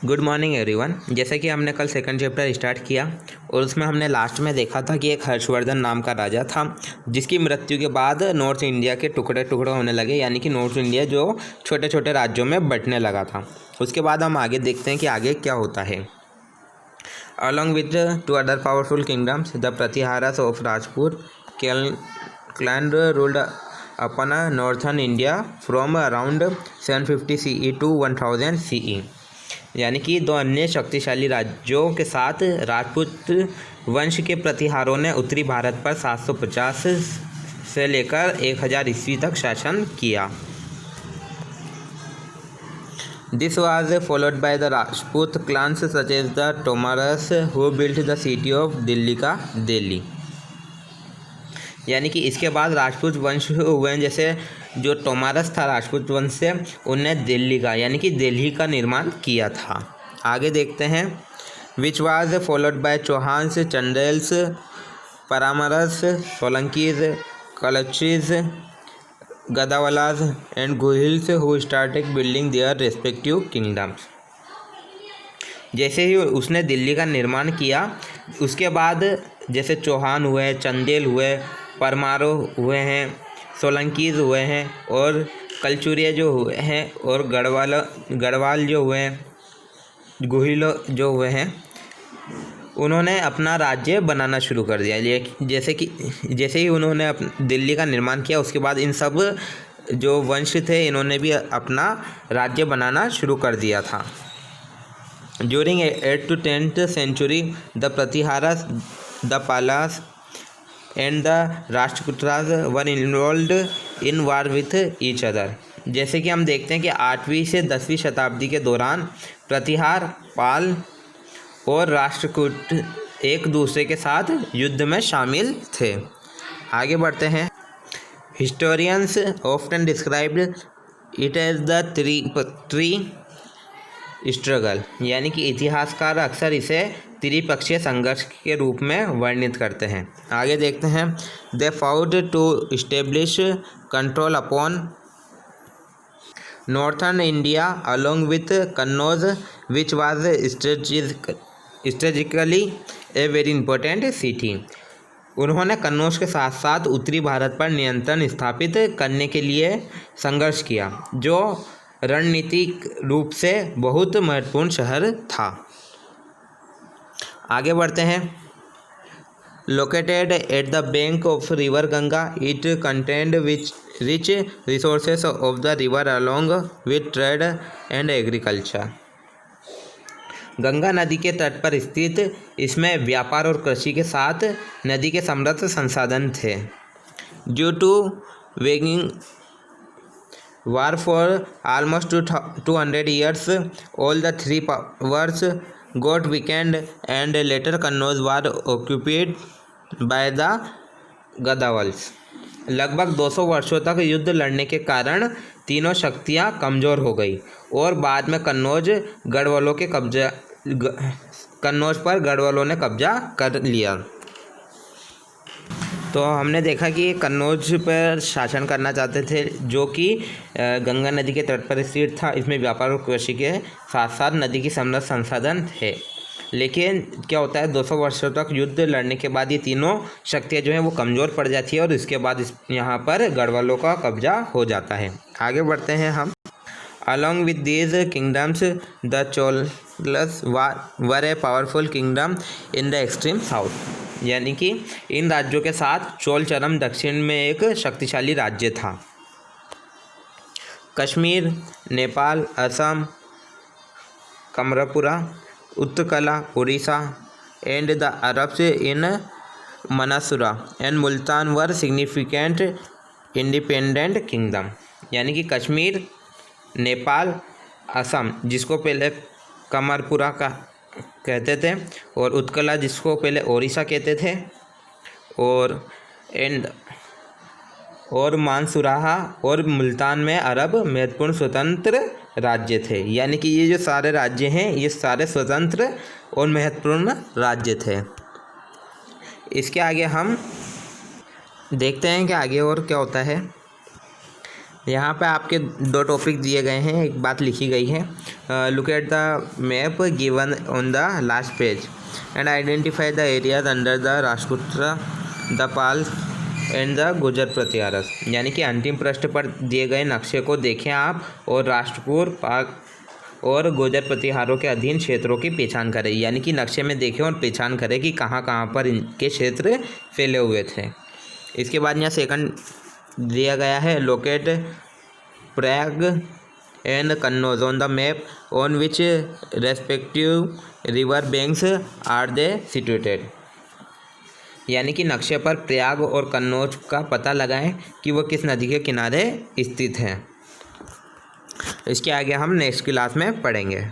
Good morning everyone. जैसे कि हमने कल सेकंड चैप्टर स्टार्ट किया और उसमें हमने लास्ट में देखा था कि एक हर्षवर्धन नाम का राजा था जिसकी मृत्यु के बाद नॉर्थ इंडिया के टुकड़े टुकड़े होने लगे, यानी कि नॉर्थ इंडिया जो छोटे छोटे राज्यों में बंटने लगा था। उसके बाद हम आगे देखते हैं कि आगे क्या होता है। Along with two other powerful kingdoms the Pratiharas of Rajput clan ruled upon northern India from around 750 CE to 1000 CE। यानी कि दो अन्य शक्तिशाली राज्यों के साथ राजपूत वंश के प्रतिहारों ने उत्तरी भारत पर 750 से लेकर 1000 ईस्वी तक शासन किया। This was followed by the Rajput clans such as the Tomaras who built the city of Delhi का दिल्ली। यानी कि इसके बाद राजपूत वंश हुए, जैसे जो टोमारस था राजपूत वंश से, उनने दिल्ली का यानी कि दिल्ली का निर्माण किया था। आगे देखते हैं। Which was followed by Chauhans, Chandelas, Paramaras, Solankis, Kalachuris, Gahadavalas and Guhilas who started building their respective kingdoms. जैसे ही उसने दिल्ली का निर्माण किया उसके बाद जैसे चौहान हुए, चंदेल हुए, परमारो हुए हैं, सोलंकीज हुए हैं और कलचुरिया जो हुए हैं और गढ़वाल जो हुए हैं, गुहिलो जो हुए हैं, उन्होंने अपना राज्य बनाना शुरू कर दिया। जैसे ही उन्होंने दिल्ली का निर्माण किया उसके बाद इन सब जो वंश थे इन्होंने भी अपना राज्य बनाना शुरू कर दिया था। During 8th to 10th century, the Pratiharas, the Palas, and the Rashtrakutas were involved in war with each other। जैसे कि हम देखते हैं कि 8वीं से 10वीं शताब्दी के दौरान प्रतिहार, पाल और राष्ट्रकूट एक दूसरे के साथ युद्ध में शामिल थे। आगे बढ़ते हैं। Historians often described it as the three struggle, यानी कि इतिहासकार अक्सर इसे त्रिपक्षीय संघर्ष के रूप में वर्णित करते हैं। आगे देखते हैं। They fought to establish control upon northern India along with Kannauj which was strategically a very important city. उन्होंने कन्नौज के साथ साथ उत्तरी भारत पर नियंत्रण स्थापित करने के लिए संघर्ष किया, जो रणनीतिक रूप से बहुत महत्वपूर्ण शहर था। आगे बढ़ते हैं। Located at the bank of river Ganga, it contained which rich resources of the river along with trade and agriculture. Ganga नदी के तट पर स्थित इसमें व्यापार और कृषि के साथ नदी के समृद्ध संसाधन थे। Due to waging war for almost 200 years, all the three powers got weakened and later Kannauj was occupied by the Gadawals। लगभग 200 वर्षों तक युद्ध लड़ने के कारण तीनों शक्तियां कमज़ोर हो गई और बाद में कन्नौज पर गढ़वालों ने कब्जा कर लिया। तो हमने देखा कि कन्नौज पर शासन करना चाहते थे, जो कि गंगा नदी के तट पर स्थित था। इसमें व्यापार और कृषि के साथ साथ नदी की समृद्ध संसाधन थे। लेकिन क्या होता है, 200 वर्षों तक युद्ध लड़ने के बाद ये तीनों शक्तियाँ जो हैं वो कमज़ोर पड़ जाती है और इसके बाद यहाँ पर गढ़वालों का कब्जा हो जाता है। आगे बढ़ते हैं हम। Along with these kingdoms the Cholas were a powerful kingdom in the extreme south. यानी कि इन राज्यों के साथ चोल चरम दक्षिण में एक शक्तिशाली राज्य था। Kashmir, Nepal, Assam, Kamarupa, Utkala, Orissa and the Arabs in Mansura and Multan were significant independent kingdom. यानी कि कश्मीर, नेपाल, असम जिसको पहले कमरपुरा का कहते थे और उत्कला जिसको पहले ओडिशा कहते थे और मानसूराहा और मुल्तान में अरब महत्वपूर्ण स्वतंत्र राज्य थे। यानी कि ये जो सारे राज्य हैं ये सारे स्वतंत्र और महत्वपूर्ण राज्य थे। इसके आगे हम देखते हैं कि आगे और क्या होता है। यहाँ पे आपके दो टॉपिक दिए गए हैं, एक बात लिखी गई है, look at the map given on the last page and identify the areas under the राजपुत्र, द पाल एंड द गुजर प्रतिहारस। यानी कि अंतिम पृष्ठ पर दिए गए नक्शे को देखें आप और राष्ट्रकूट, पाल और गुजर प्रतिहारों के अधीन क्षेत्रों की पहचान करें। यानी कि नक्शे में देखें और पहचान करें कि कहाँ कहाँ पर इनके क्षेत्र फैले हुए थे। इसके बाद यहाँ सेकंड दिया गया है, locate Prayag and Kannauj on the map on which respective river banks are they situated. यानी कि नक्शे पर प्रयाग और कन्नौज का पता लगाएं कि वो किस नदी के किनारे स्थित हैं। इसके आगे हम नेक्स्ट क्लास में पढ़ेंगे।